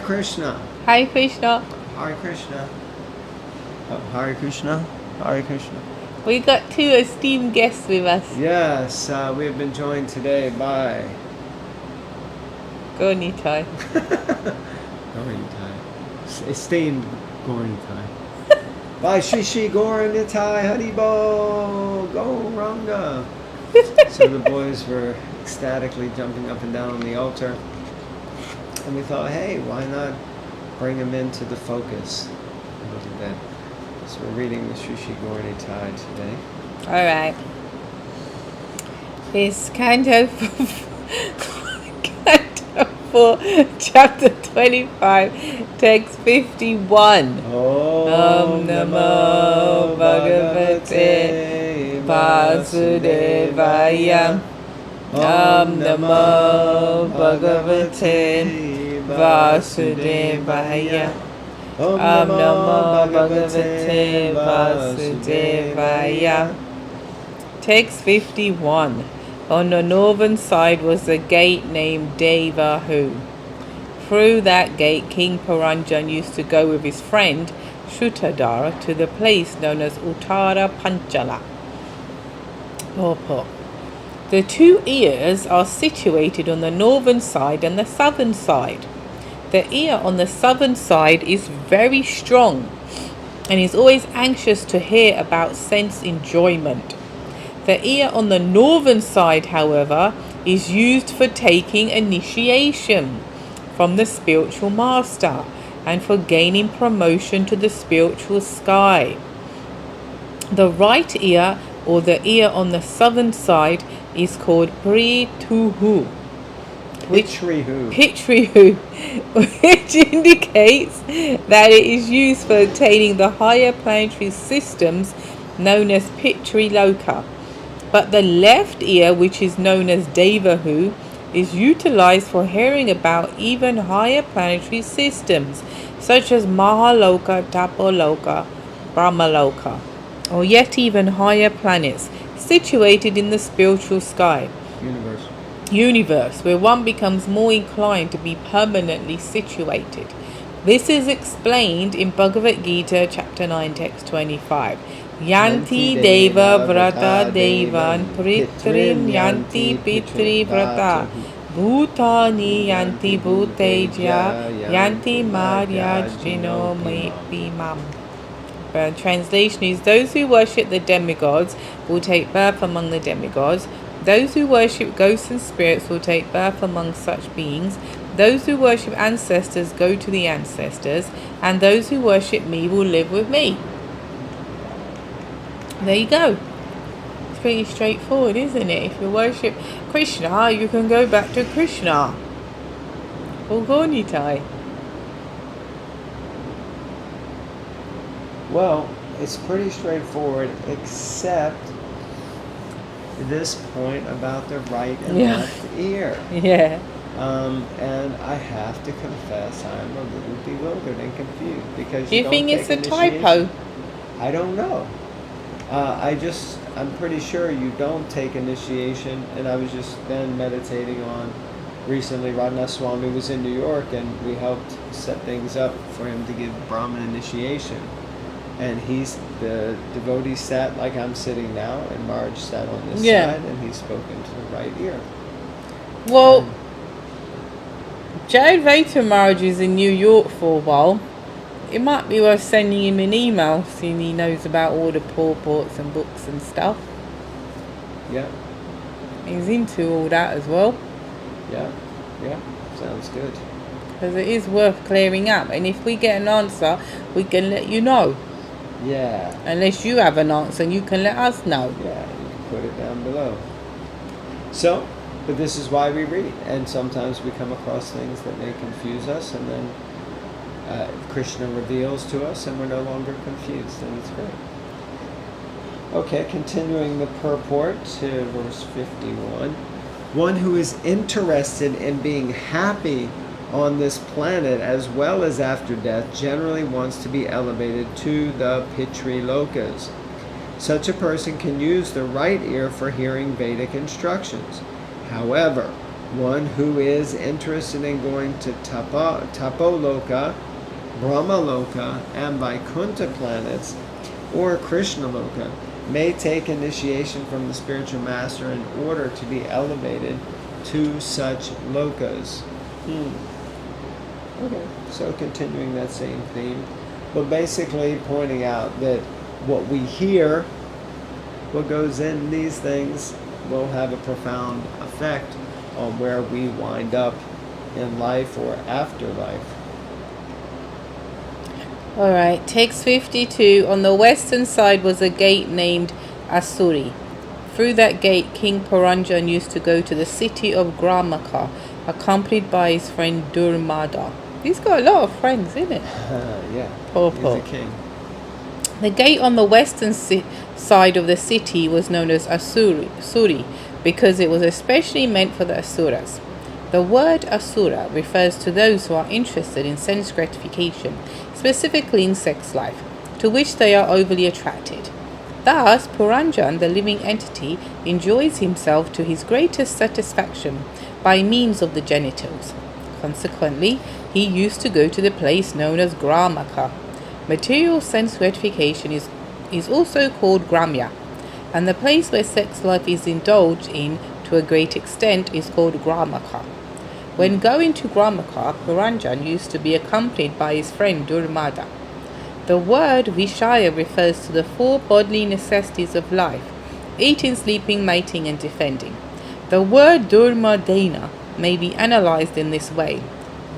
Krishna. Hare Krishna. Hare Krishna. Oh, Hare Krishna. Hare Krishna. We got two esteemed guests with us. Yes, we have been joined today by Go Nitai. Nitai. Esteemed Nitai. By Shri Nitai Haribo Gauranga. So the boys were ecstatically jumping up and down on the altar. And we thought, hey, why not bring them into the focus a little bit? So we're reading the Sri Nitai today. Alright. It's Canto 4, chapter 25, text 51. Om Namo Bhagavate Vasudevaya. Om Namo Bhagavate Vasudevaya. Om Namo Bhagavate Vasudevaya. Text 51. On the northern side was a gate named Devi. Through that gate, King Paranjan used to go with his friend Shrutadara to the place known as Uttara Panchala. Purport. The two ears are situated on the northern side and the southern side. The ear on the southern side is very strong and is always anxious to hear about sense enjoyment. The ear on the northern side, however, is used for taking initiation from the spiritual master and for gaining promotion to the spiritual sky. The right ear, or the ear on the southern side, is called Prituhu, which indicates that it is used for attaining the higher planetary systems known as Pitri Loka. But the left ear, which is known as Devahu, is utilized for hearing about even higher planetary systems, such as Mahaloka, Tapoloka, Brahmaloka, or yet even higher planets, situated in the spiritual sky. Universe, where one becomes more inclined to be permanently situated. This is explained in Bhagavad Gita, chapter 9, text 25. Yanti Deva Vrata Devan Pritrim Yanti Pitri Vrata Bhutani Yanti Bhuteja Yanti Maryajino Mepimam. Translation is, those who worship the demigods will take birth among the demigods. Those who worship ghosts and spirits will take birth among such beings. Those who worship ancestors go to the ancestors. And those who worship me will live with me. There you go. It's pretty straightforward, isn't it? If you worship Krishna, you can go back to Krishna. Or Nitai. Well, it's pretty straightforward, except this point about the right and left ear. Yeah. And I have to confess, I'm a little bewildered and confused because you think it's a typo? I don't know. I'm pretty sure you don't take initiation, and I was just then meditating on, recently Radhanath Swami was in New York and we helped set things up for him to give Brahman initiation. And the devotee sat like I'm sitting now, and Marge sat on this side, and he spoke into the right ear. Well, Jayadvaita Maharaj is in New York for a while. It might be worth sending him an email, seeing he knows about all the purports and books and stuff. Yeah. He's into all that as well. Yeah, sounds good. Because it is worth clearing up, and if we get an answer, we can let you know. Yeah. Unless you have an answer, you can let us know. Yeah, you can put it down below. So, but this is why we read, and sometimes we come across things that may confuse us, and then Krishna reveals to us, and we're no longer confused, and it's great. Okay, continuing the purport to verse 51. One who is interested in being happy on this planet as well as after death generally wants to be elevated to the Pitri Lokas. Such a person can use the right ear for hearing Vedic instructions. However, one who is interested in going to Tapoloka, Brahmaloka, and Vaikuntha planets, or Krishna Loka, may take initiation from the spiritual master in order to be elevated to such lokas. Okay, so continuing that same theme, but basically pointing out that what we hear, what goes in these things, will have a profound effect on where we wind up in life or afterlife. Alright, text 52. On the western side was a gate named Asuri. Through that gate, King Puranjan used to go to the city of Gramaka, accompanied by his friend Durmada. He's got a lot of friends, isn't it? Yeah, Purport. he's a king. The gate on the western side of the city was known as Asuri because it was especially meant for the Asuras. The word Asura refers to those who are interested in sense gratification, specifically in sex life, to which they are overly attracted. Thus, Puranjan, the living entity, enjoys himself to his greatest satisfaction by means of the genitals. Consequently, he used to go to the place known as Gramaka. Material sense gratification is also called Gramya, and the place where sex life is indulged in to a great extent is called Gramaka. When going to Gramaka, Puranjan used to be accompanied by his friend Durmada. The word Vishaya refers to the four bodily necessities of life: eating, sleeping, mating, and defending. The word Durmadena may be analyzed in this way.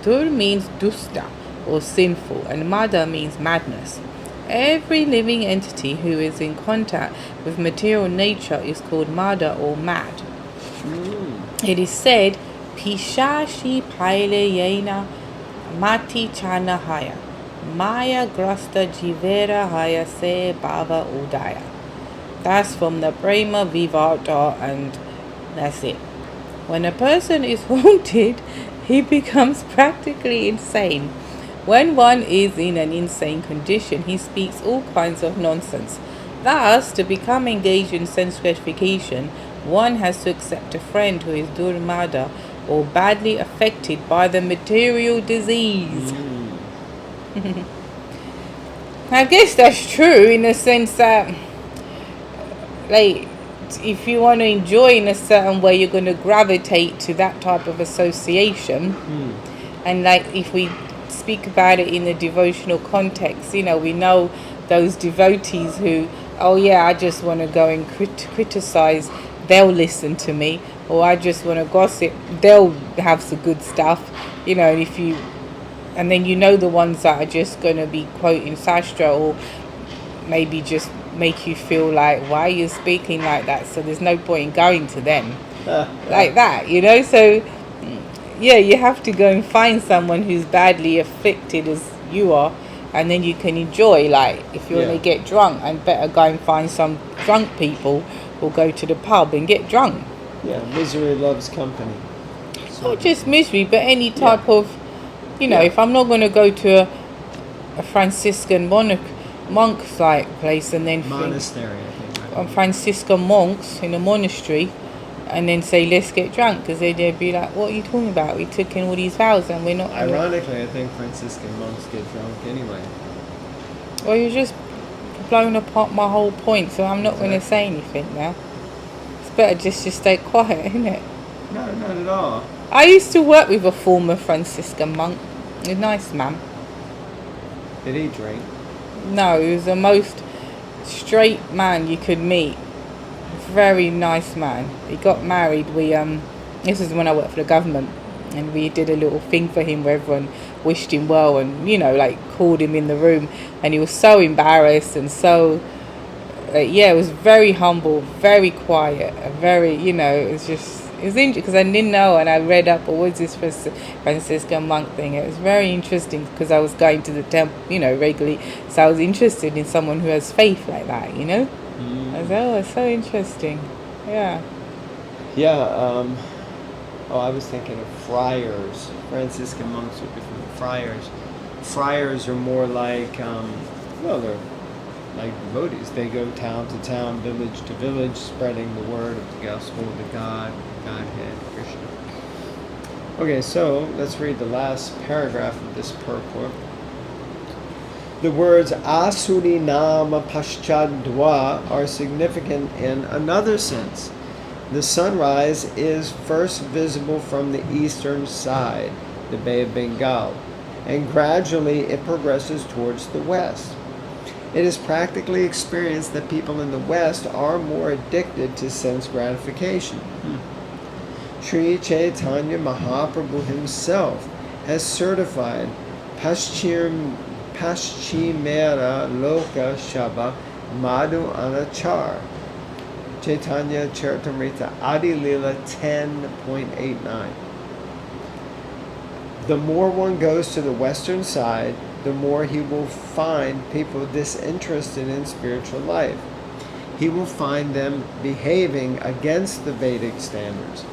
Dur means dusta, or sinful, and mada means madness. Every living entity who is in contact with material nature is called mada, or mad. It is said, Pishashi Paile Yena Mati Chana Haya Maya Grasta Jivera Haya Se Bhava Udaya. That's from the Prema Vivata, and that's it. When a person is haunted, he becomes practically insane. When one is in an insane condition, he speaks all kinds of nonsense. Thus, to become engaged in sense gratification, one has to accept a friend who is durmada, or badly affected by the material disease. I guess that's true in the sense that, like, if you want to enjoy in a certain way, you're going to gravitate to that type of association. And like, if we speak about it in the devotional context, we know those devotees who, oh yeah, I just want to go and criticize, they'll listen to me, or I just want to gossip, they'll have some good stuff, and then the ones that are just going to be quoting Sastra, or maybe just make you feel like, why are you speaking like that? So there's no point in going to them like that, so yeah, you have to go and find someone who's badly afflicted as you are, and then you can enjoy. Like, if you want to get drunk, and better go and find some drunk people, or go to the pub and get drunk. Yeah, misery loves company. So, not just misery, but any type of, if I'm not going to go to a Franciscan monks like place, and then monastery, I think. Franciscan monks in a monastery, and then say, let's get drunk, because they'd be like, what are you talking about? We took in all these vows and we're not. Ironically, I think Franciscan monks get drunk anyway. Well, you're just blowing apart my whole point, so I'm not going to say anything now. It's better just to stay quiet, isn't it? No, not at all. I used to work with a former Franciscan monk. He's a nice man. Did he drink? No, he was the most straight man you could meet. Very nice man. He got married. This was when I worked for the government, and we did a little thing for him where everyone wished him well, and called him in the room, and he was so embarrassed, and so it was very humble, very quiet, very it was interesting, because I didn't know, and I read up, what was this Franciscan monk thing. It was very interesting, because I was going to the temple regularly, so I was interested in someone who has faith like that. I was, it's so interesting. Yeah. Yeah, I was thinking of friars. Franciscan monks would be from friars. Friars are more like, they're like devotees. They go town to town, village to village, spreading the word of the gospel, the Godhead, Krishna. Okay, so let's read the last paragraph of this purport. The words Asuri Nama Paschadwa are significant in another sense. The sunrise is first visible from the eastern side, the Bay of Bengal, and gradually it progresses towards the west. It is practically experienced that people in the West are more addicted to sense gratification. Sri Chaitanya Mahaprabhu himself has certified Paschimera Loka Shaba Madhu Anachar. Chaitanya Charitamrita Adi Lila 10.89. The more one goes to the western side, the more he will find people disinterested in spiritual life. He will find them behaving against the Vedic standards.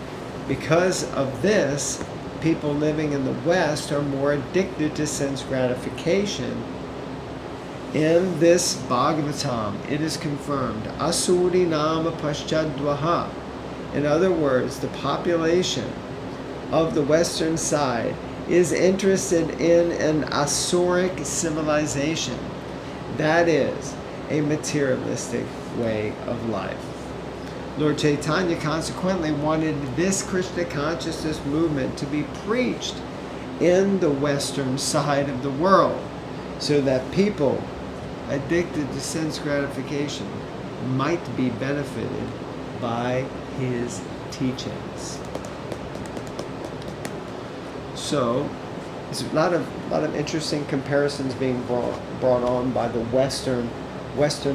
Because of this, people living in the West are more addicted to sense gratification. In this Bhagavatam, it is confirmed, Asuri Nama Paschadvaha. In other words, the population of the western side is interested in an Asuric civilization. That is, a materialistic way of life. Lord Chaitanya consequently wanted this Krishna consciousness movement to be preached in the western side of the world, so that people addicted to sense gratification might be benefited by his teachings. So, there's a lot of interesting comparisons being brought on by the Western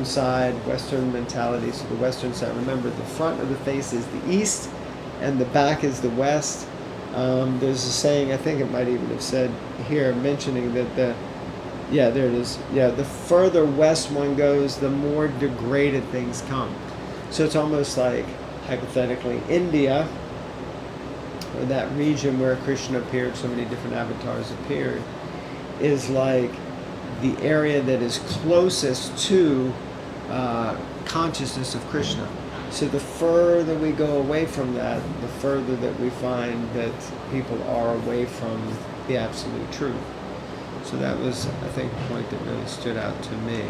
side, Western mentality. So the Western side, remember, the front of the face is the East, and the back is the West. There's a saying, I think it might even have said here, mentioning that there it is. Yeah, the further west one goes, the more degraded things come. So it's almost like, hypothetically, India, or that region where Krishna appeared, so many different avatars appeared, is like the area that is closest to consciousness of Krishna. So the further we go away from that, the further that we find that people are away from the absolute truth. So that was, I think, the point that really stood out to me.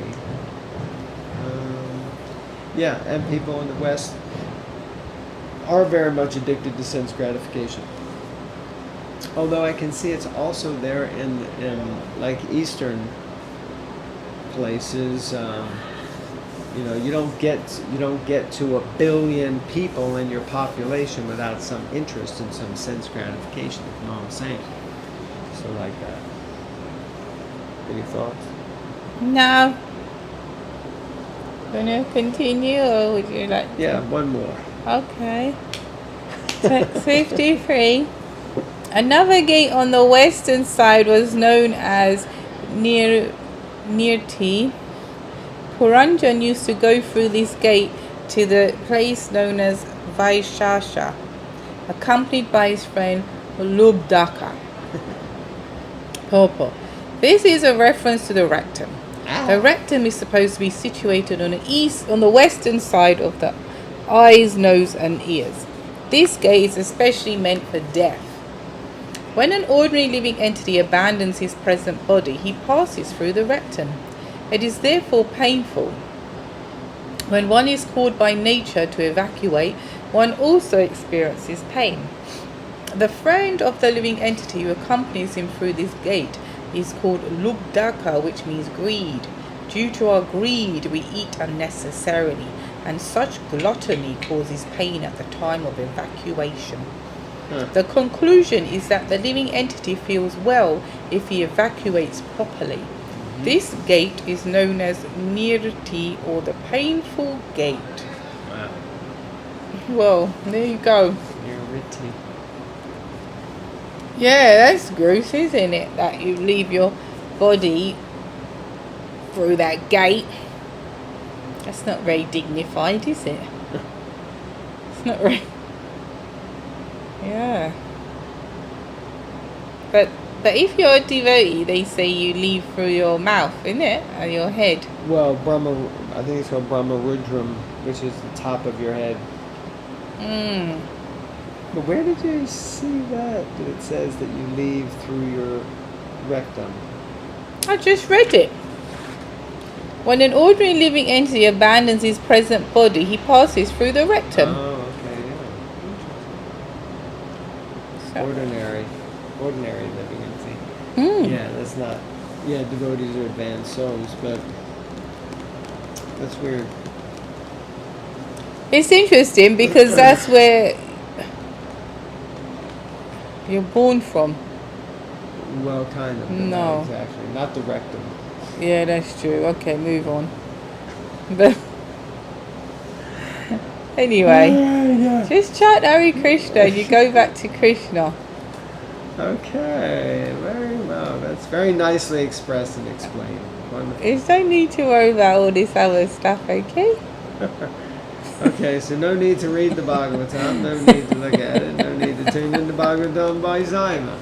And people in the West are very much addicted to sense gratification. Although I can see it's also there in like Eastern places. You don't get to 1 billion people in your population without some interest in some sense gratification. You know what I'm saying? So like that. Any thoughts? No. Gonna continue, or would you like to? Yeah, one more. Okay. Text 53. Another gate on the western side was known as Nirti. Puranjan used to go through this gate to the place known as Vaishasha, accompanied by his friend Lubdaka. Purport. This is a reference to the rectum. The rectum is supposed to be situated on the western side of the eyes, nose and ears. This gate is especially meant for death. When an ordinary living entity abandons his present body, he passes through the rectum. It is therefore painful. When one is called by nature to evacuate, one also experiences pain. The friend of the living entity who accompanies him through this gate is called Lubdaka, which means greed. Due to our greed, we eat unnecessarily, and such gluttony causes pain at the time of evacuation. The conclusion is that the living entity feels well if he evacuates properly. This gate is known as Nirti, or the painful gate. Wow. Well, there you go. Nirti. Yeah, that's gross, isn't it? That you leave your body through that gate. That's not very dignified, is it? It's not very... Yeah. But if you're a devotee, they say you leave through your mouth, isn't it? And your head. Well, I think it's called Brahma Rudram, which is the top of your head. But where did you see that it says that you leave through your rectum? I just read it. When an ordinary living entity abandons his present body, he passes through the rectum. Oh, okay, yeah. So- Ordinary living entity. Mm. Yeah, that's not. Yeah, devotees are advanced souls, but that's weird. It's interesting because that's where you're born from. Well, kind of. But No. Not exactly. Not the rectum. Yeah, that's true. Okay, move on. But anyway, just chant Hare Krishna and you go back to Krishna. Okay, very well. That's very nicely expressed and explained. Wonderful. There's no need to worry about all this other stuff, okay? Okay, so no need to read the Bhagavatam, no need to look at it, no need to tune into Bhagavatam by Zaima.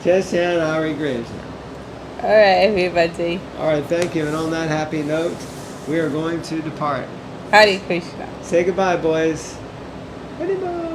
Just chant Hare Krishna. Alright, everybody. Alright, thank you. And on that happy note, we are going to depart. Hare Krishna. Say goodbye, boys. Hare Bye.